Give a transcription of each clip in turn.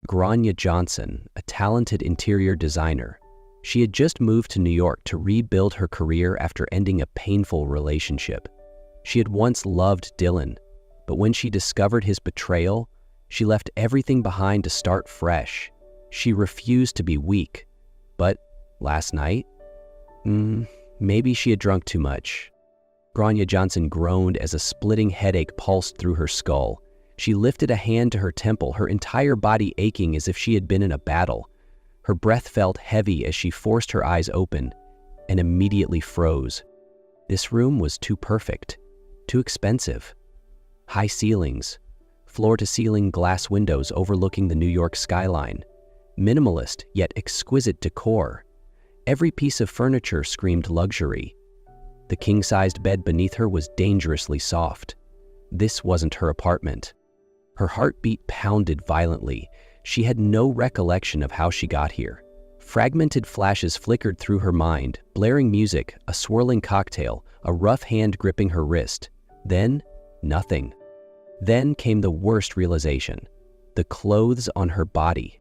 Grania Johnson, a talented interior designer. She had just moved to New York to rebuild her career after ending a painful relationship. She had once loved Dylan, but when she discovered his betrayal, she left everything behind to start fresh. She refused to be weak. But last night? Maybe she had drunk too much. Grania Johnson groaned as a splitting headache pulsed through her skull. She lifted a hand to her temple, her entire body aching as if she had been in a battle. Her breath felt heavy as she forced her eyes open and immediately froze. This room was too perfect, too expensive. High ceilings, floor-to-ceiling glass windows overlooking the New York skyline. Minimalist yet exquisite decor. Every piece of furniture screamed luxury. The king-sized bed beneath her was dangerously soft. This wasn't her apartment. Her heartbeat pounded violently. She had no recollection of how she got here. Fragmented flashes flickered through her mind, blaring music, a swirling cocktail, a rough hand gripping her wrist. Then, nothing. Then came the worst realization. The clothes on her body.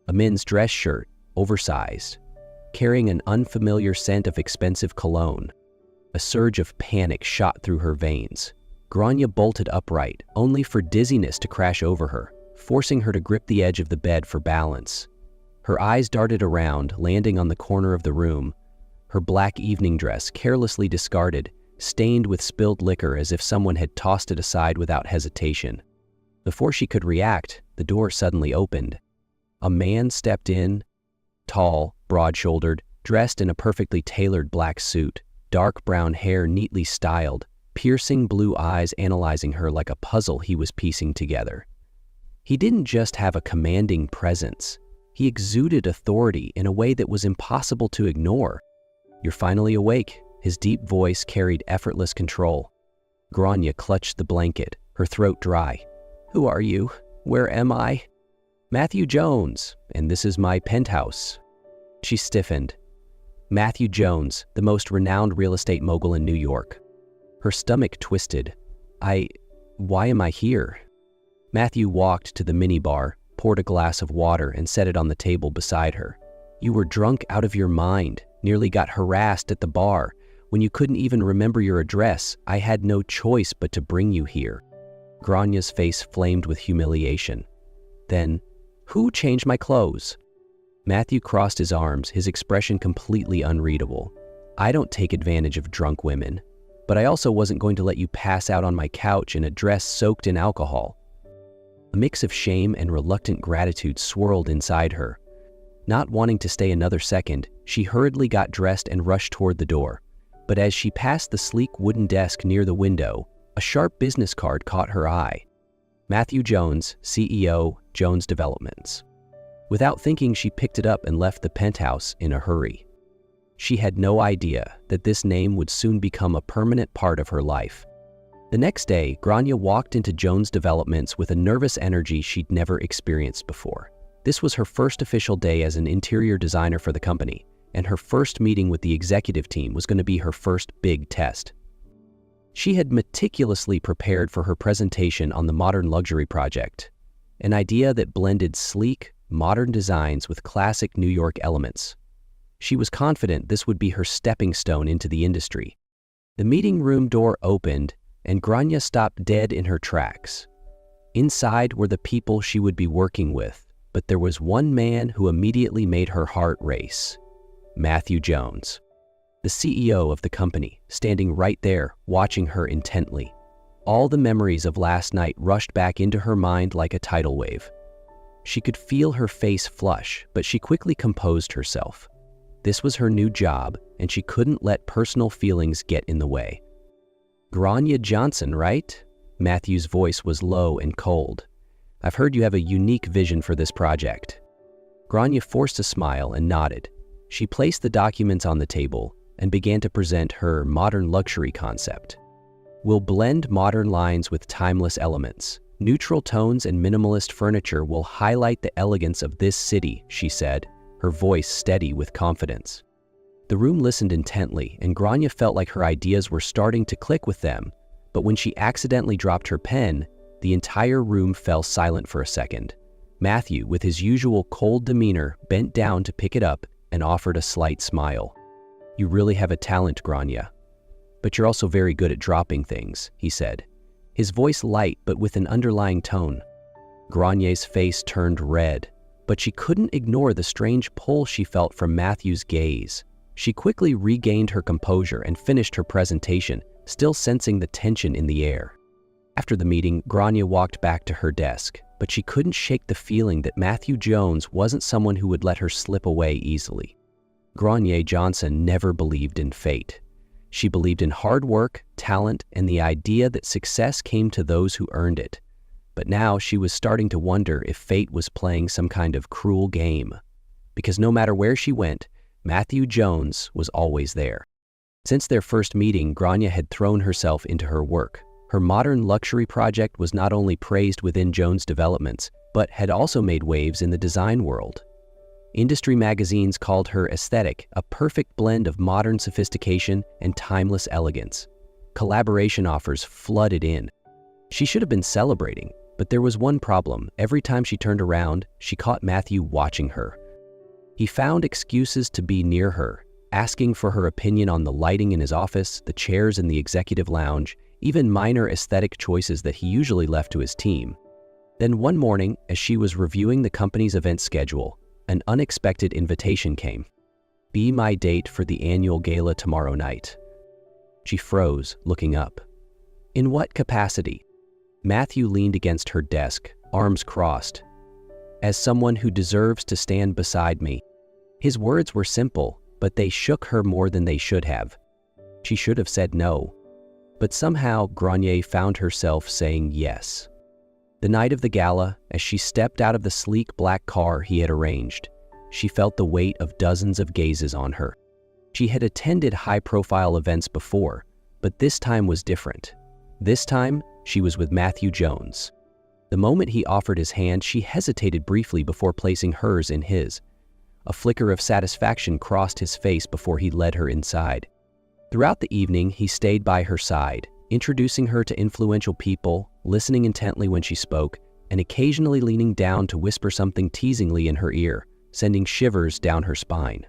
A men's dress shirt, oversized, carrying an unfamiliar scent of expensive cologne. A surge of panic shot through her veins. Grania bolted upright, only for dizziness to crash over her, forcing her to grip the edge of the bed for balance. Her eyes darted around, landing on the corner of the room. Her black evening dress, carelessly discarded, stained with spilled liquor as if someone had tossed it aside without hesitation. Before she could react, the door suddenly opened. A man stepped in, tall, broad-shouldered, dressed in a perfectly tailored black suit, dark brown hair neatly styled, piercing blue eyes analyzing her like a puzzle he was piecing together. He didn't just have a commanding presence. He exuded authority in a way that was impossible to ignore. "You're finally awake." His deep voice carried effortless control. Grania clutched the blanket, her throat dry. "Who are you? Where am I?" "Matthew Jones, and this is my penthouse." She stiffened. Matthew Jones, the most renowned real estate mogul in New York. Her stomach twisted. Why am I here?" Matthew walked to the minibar, poured a glass of water, and set it on the table beside her. "You were drunk out of your mind, nearly got harassed at the bar. When you couldn't even remember your address, I had no choice but to bring you here." Grania's face flamed with humiliation. Then, "Who changed my clothes?" Matthew crossed his arms, his expression completely unreadable. "I don't take advantage of drunk women, but I also wasn't going to let you pass out on my couch in a dress soaked in alcohol." A mix of shame and reluctant gratitude swirled inside her. Not wanting to stay another second, she hurriedly got dressed and rushed toward the door. But as she passed the sleek wooden desk near the window, a sharp business card caught her eye. Matthew Jones, CEO, Jones Developments. Without thinking, she picked it up and left the penthouse in a hurry. She had no idea that this name would soon become a permanent part of her life. The next day, Grania walked into Jones Developments with a nervous energy she'd never experienced before. This was her first official day as an interior designer for the company, and her first meeting with the executive team was going to be her first big test. She had meticulously prepared for her presentation on the modern luxury project, an idea that blended sleek, modern designs with classic New York elements. She was confident this would be her stepping stone into the industry. The meeting room door opened, and Grania stopped dead in her tracks. Inside were the people she would be working with, but there was one man who immediately made her heart race. Matthew Jones, the CEO of the company, standing right there, watching her intently. All the memories of last night rushed back into her mind like a tidal wave. She could feel her face flush, but she quickly composed herself. This was her new job, and she couldn't let personal feelings get in the way. "Grania Johnson, right?" Matthew's voice was low and cold. "I've heard you have a unique vision for this project." Grania forced a smile and nodded. She placed the documents on the table and began to present her modern luxury concept. "We'll blend modern lines with timeless elements. Neutral tones and minimalist furniture will highlight the elegance of this city," she said, her voice steady with confidence. The room listened intently, and Grania felt like her ideas were starting to click with them, but when she accidentally dropped her pen, the entire room fell silent for a second. Matthew, with his usual cold demeanor, bent down to pick it up and offered a slight smile. "You really have a talent, Grania. But you're also very good at dropping things," he said, his voice light but with an underlying tone. Granier's face turned red, but she couldn't ignore the strange pull she felt from Matthew's gaze. She quickly regained her composure and finished her presentation, still sensing the tension in the air. After the meeting, Grania walked back to her desk, but she couldn't shake the feeling that Matthew Jones wasn't someone who would let her slip away easily. Grania Johnson never believed in fate. She believed in hard work, talent, and the idea that success came to those who earned it. But now she was starting to wonder if fate was playing some kind of cruel game. Because no matter where she went, Matthew Jones was always there. Since their first meeting, Grania had thrown herself into her work. Her modern luxury project was not only praised within Jones Developments, but had also made waves in the design world. Industry magazines called her aesthetic a perfect blend of modern sophistication and timeless elegance. Collaboration offers flooded in. She should have been celebrating, but there was one problem. Every time she turned around, she caught Matthew watching her. He found excuses to be near her, asking for her opinion on the lighting in his office, the chairs in the executive lounge, even minor aesthetic choices that he usually left to his team. Then one morning, as she was reviewing the company's event schedule, an unexpected invitation came. "Be my date for the annual gala tomorrow night." She froze, looking up. "In what capacity?" Matthew leaned against her desk, arms crossed. "As someone who deserves to stand beside me." His words were simple, but they shook her more than they should have. She should have said no. But somehow, Grania found herself saying yes. The night of the gala, as she stepped out of the sleek black car he had arranged, she felt the weight of dozens of gazes on her. She had attended high-profile events before, but this time was different. This time, she was with Matthew Jones. The moment he offered his hand, she hesitated briefly before placing hers in his. A flicker of satisfaction crossed his face before he led her inside. Throughout the evening, he stayed by her side, introducing her to influential people, listening intently when she spoke, and occasionally leaning down to whisper something teasingly in her ear, sending shivers down her spine.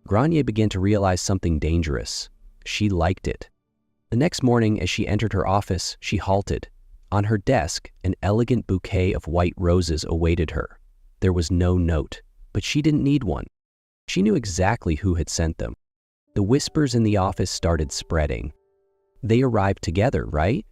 Grania began to realize something dangerous. She liked it. The next morning, as she entered her office, she halted. On her desk, an elegant bouquet of white roses awaited her. There was no note, but she didn't need one. She knew exactly who had sent them. The whispers in the office started spreading. They arrived together, right?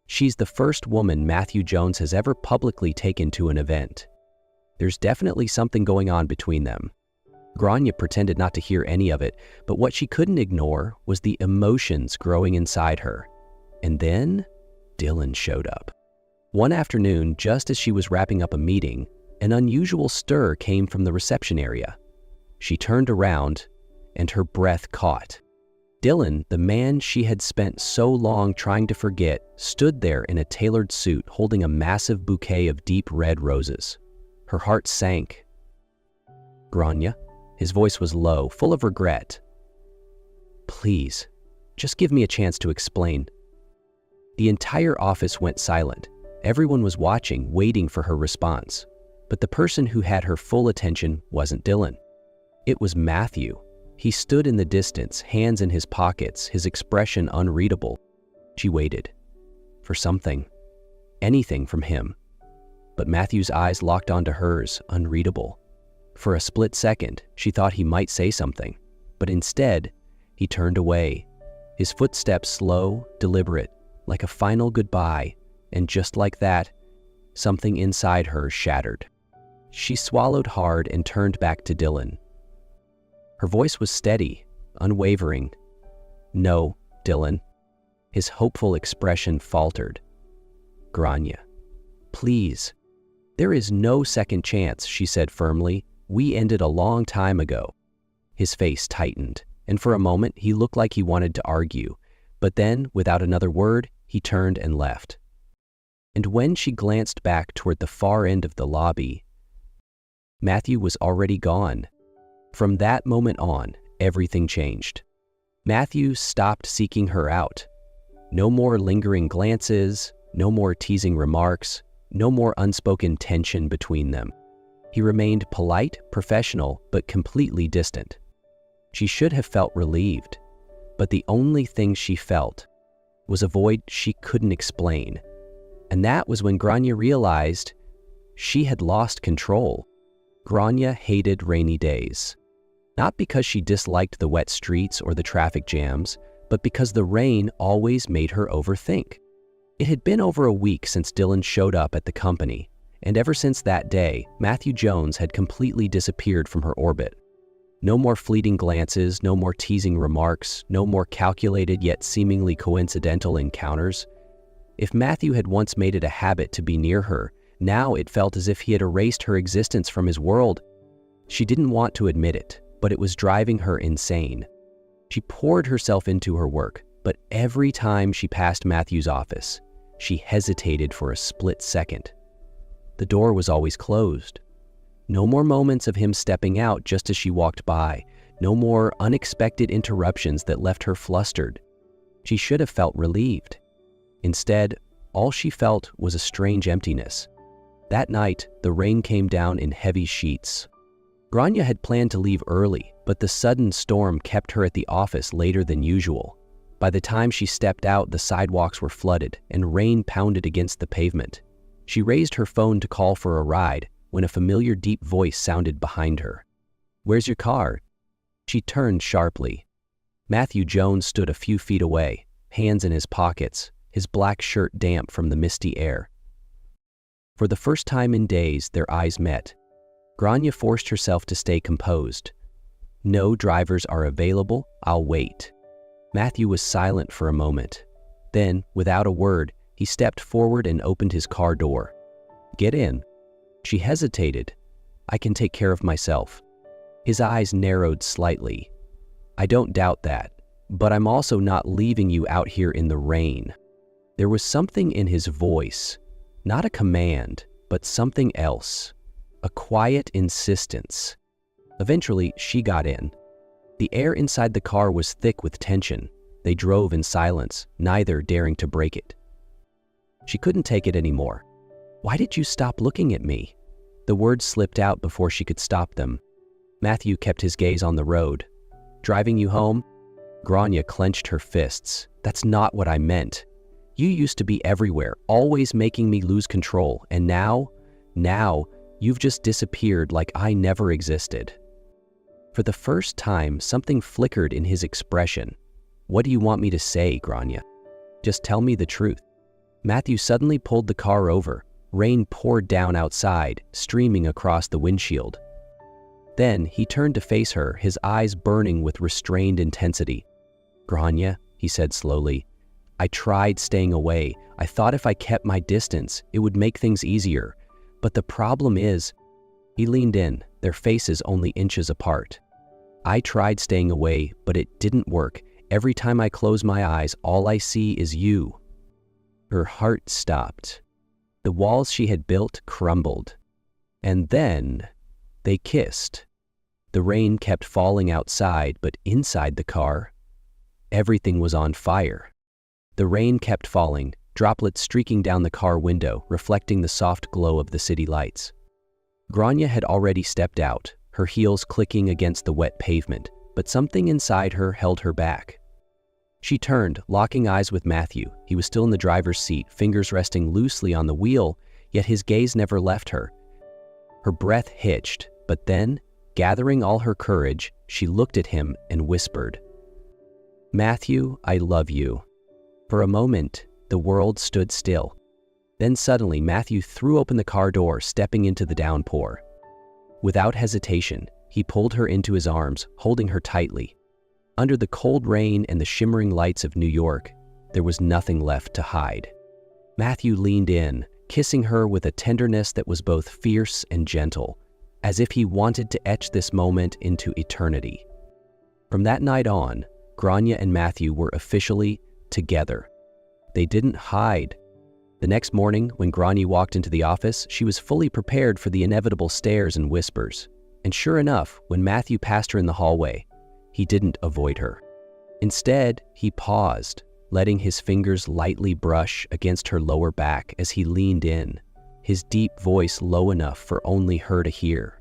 She's the first woman Matthew Jones has ever publicly taken to an event. There's definitely something going on between them. Grania pretended not to hear any of it, but what she couldn't ignore was the emotions growing inside her. And then, Dylan showed up. One afternoon, just as she was wrapping up a meeting, an unusual stir came from the reception area. She turned around, and her breath caught. Dylan, the man she had spent so long trying to forget, stood there in a tailored suit holding a massive bouquet of deep red roses. Her heart sank. "Grania?" His voice was low, full of regret. "Please, just give me a chance to explain." The entire office went silent. Everyone was watching, waiting for her response. But the person who had her full attention wasn't Dylan. It was Matthew. He stood in the distance, hands in his pockets, his expression unreadable. She waited. For something. Anything from him. But Matthew's eyes locked onto hers, unreadable. For a split second, she thought he might say something. But instead, he turned away. His footsteps slow, deliberate, like a final goodbye. And just like that, something inside her shattered. She swallowed hard and turned back to Dylan. Her voice was steady, unwavering. "No, Dylan." His hopeful expression faltered. "Grania, please." "There is no second chance," she said firmly. "We ended a long time ago." His face tightened, and for a moment he looked like he wanted to argue. But then, without another word, he turned and left. And when she glanced back toward the far end of the lobby, Matthew was already gone. From that moment on, everything changed. Matthew stopped seeking her out. No more lingering glances, no more teasing remarks, no more unspoken tension between them. He remained polite, professional, but completely distant. She should have felt relieved, but the only thing she felt was a void she couldn't explain. And that was when Grania realized she had lost control. Grania hated rainy days. Not because she disliked the wet streets or the traffic jams, but because the rain always made her overthink. It had been over a week since Dylan showed up at the company, and ever since that day, Matthew Jones had completely disappeared from her orbit. No more fleeting glances, no more teasing remarks, no more calculated yet seemingly coincidental encounters. If Matthew had once made it a habit to be near her, now it felt as if he had erased her existence from his world. She didn't want to admit it, but it was driving her insane. She poured herself into her work, but every time she passed Matthew's office, she hesitated for a split second. The door was always closed. No more moments of him stepping out just as she walked by. No more unexpected interruptions that left her flustered. She should have felt relieved. Instead, all she felt was a strange emptiness. That night, the rain came down in heavy sheets. Grania had planned to leave early, but the sudden storm kept her at the office later than usual. By the time she stepped out, the sidewalks were flooded and rain pounded against the pavement. She raised her phone to call for a ride when a familiar deep voice sounded behind her. "Where's your car?" She turned sharply. Matthew Jones stood a few feet away, hands in his pockets, his black shirt damp from the misty air. For the first time in days, their eyes met. Grania forced herself to stay composed. "No drivers are available, I'll wait." Matthew was silent for a moment. Then, without a word, he stepped forward and opened his car door. "Get in." She hesitated. "I can take care of myself." His eyes narrowed slightly. "I don't doubt that, but I'm also not leaving you out here in the rain." There was something in his voice, not a command, but something else, a quiet insistence. Eventually, she got in. The air inside the car was thick with tension. They drove in silence, neither daring to break it. She couldn't take it anymore. "Why did you stop looking at me?" The words slipped out before she could stop them. Matthew kept his gaze on the road. "Driving you home?" Grania clenched her fists. "That's not what I meant. You used to be everywhere, always making me lose control, and now, you've just disappeared like I never existed." For the first time, something flickered in his expression. "What do you want me to say, Grania? Just tell me the truth." Matthew suddenly pulled the car over. Rain poured down outside, streaming across the windshield. Then he turned to face her, his eyes burning with restrained intensity. "Grania," he said slowly, "I tried staying away. I thought if I kept my distance, it would make things easier. But the problem is..." He leaned in, their faces only inches apart. "I tried staying away, but it didn't work. Every time I close my eyes, all I see is you." Her heart stopped. The walls she had built crumbled. And then they kissed. The rain kept falling outside, but inside the car, everything was on fire. The rain kept falling, droplets streaking down the car window, reflecting the soft glow of the city lights. Grania had already stepped out, her heels clicking against the wet pavement, but something inside her held her back. She turned, locking eyes with Matthew. He was still in the driver's seat, fingers resting loosely on the wheel, yet his gaze never left her. Her breath hitched, but then, gathering all her courage, she looked at him and whispered, "Matthew, I love you." For a moment, the world stood still. Then suddenly, Matthew threw open the car door, stepping into the downpour. Without hesitation, he pulled her into his arms, holding her tightly. Under the cold rain and the shimmering lights of New York, there was nothing left to hide. Matthew leaned in, kissing her with a tenderness that was both fierce and gentle, as if he wanted to etch this moment into eternity. From that night on, Grania and Matthew were officially together. They didn't hide. The next morning, when Grania walked into the office, she was fully prepared for the inevitable stares and whispers. And sure enough, when Matthew passed her in the hallway, he didn't avoid her. Instead, he paused, letting his fingers lightly brush against her lower back as he leaned in. his deep voice low enough for only her to hear.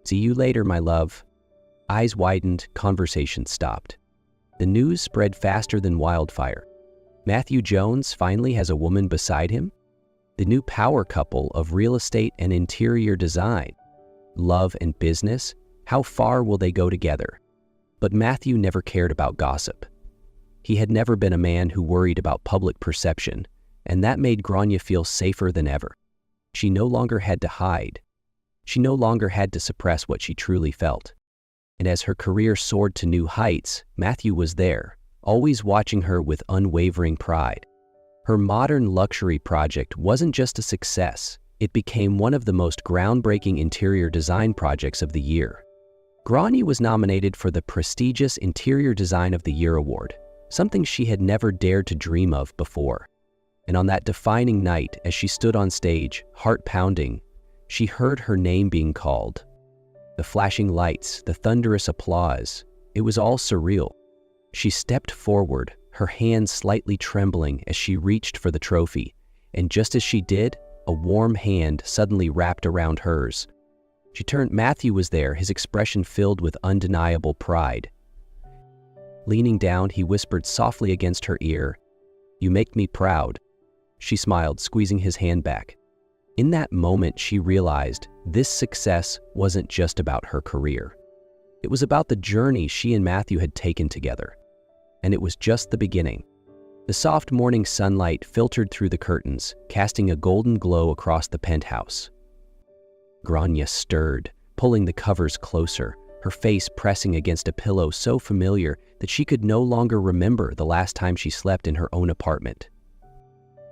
"See you later, my love." Eyes widened, conversation stopped. The news spread faster than wildfire. Matthew Jones finally has a woman beside him? The new power couple of real estate and interior design. Love and business, how far will they go together? But Matthew never cared about gossip. He had never been a man who worried about public perception, and that made Grania feel safer than ever. She no longer had to hide. She no longer had to suppress what she truly felt. And as her career soared to new heights, Matthew was there, always watching her with unwavering pride. Her modern luxury project wasn't just a success, it became one of the most groundbreaking interior design projects of the year. Grania was nominated for the prestigious Interior Design of the Year award, something she had never dared to dream of before. And on that defining night, as she stood on stage, heart pounding, she heard her name being called. The flashing lights, the thunderous applause, it was all surreal. She stepped forward, her hands slightly trembling as she reached for the trophy, and just as she did, a warm hand suddenly wrapped around hers. She turned. Matthew was there, his expression filled with undeniable pride. Leaning down, he whispered softly against her ear, "You make me proud." She smiled, squeezing his hand back. In that moment, she realized this success wasn't just about her career. It was about the journey she and Matthew had taken together. And it was just the beginning. The soft morning sunlight filtered through the curtains, casting a golden glow across the penthouse. Grania stirred, pulling the covers closer, her face pressing against a pillow so familiar that she could no longer remember the last time she slept in her own apartment.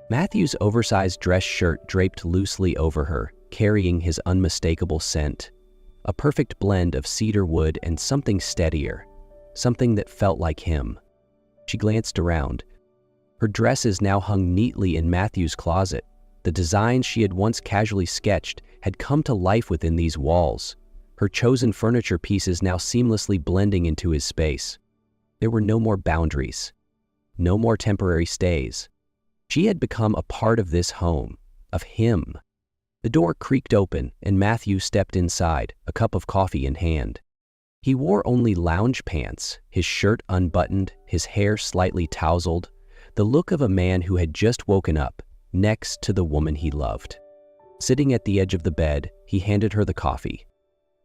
Matthew's oversized dress shirt draped loosely over her, carrying his unmistakable scent. A perfect blend of cedar wood and something steadier, something that felt like him. She glanced around. Her dresses now hung neatly in Matthew's closet. The designs she had once casually sketched had come to life within these walls, her chosen furniture pieces now seamlessly blending into his space. There were no more boundaries, no more temporary stays. She had become a part of this home, of him. The door creaked open and Matthew stepped inside, a cup of coffee in hand. He wore only lounge pants, his shirt unbuttoned, his hair slightly tousled, the look of a man who had just woken up, next to the woman he loved. Sitting at the edge of the bed, he handed her the coffee.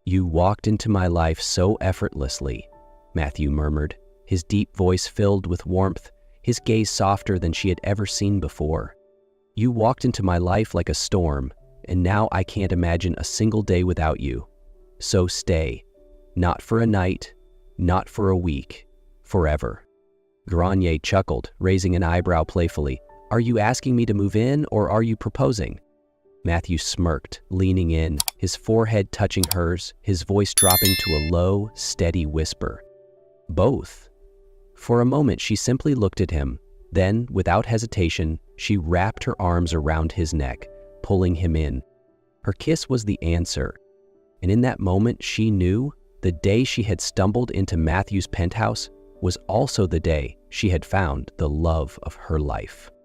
"You walked into my life so effortlessly," Matthew murmured, his deep voice filled with warmth, his gaze softer than she had ever seen before. "You walked into my life like a storm, and now I can't imagine a single day without you. So stay. Not for a night, not for a week, forever." Grania chuckled, raising an eyebrow playfully. "Are you asking me to move in, or are you proposing?" Matthew smirked, leaning in, his forehead touching hers, his voice dropping to a low, steady whisper. "Both." For a moment, she simply looked at him. Then, without hesitation, she wrapped her arms around his neck, pulling him in. Her kiss was the answer. And in that moment, she knew the day she had stumbled into Matthew's penthouse was also the day she had found the love of her life.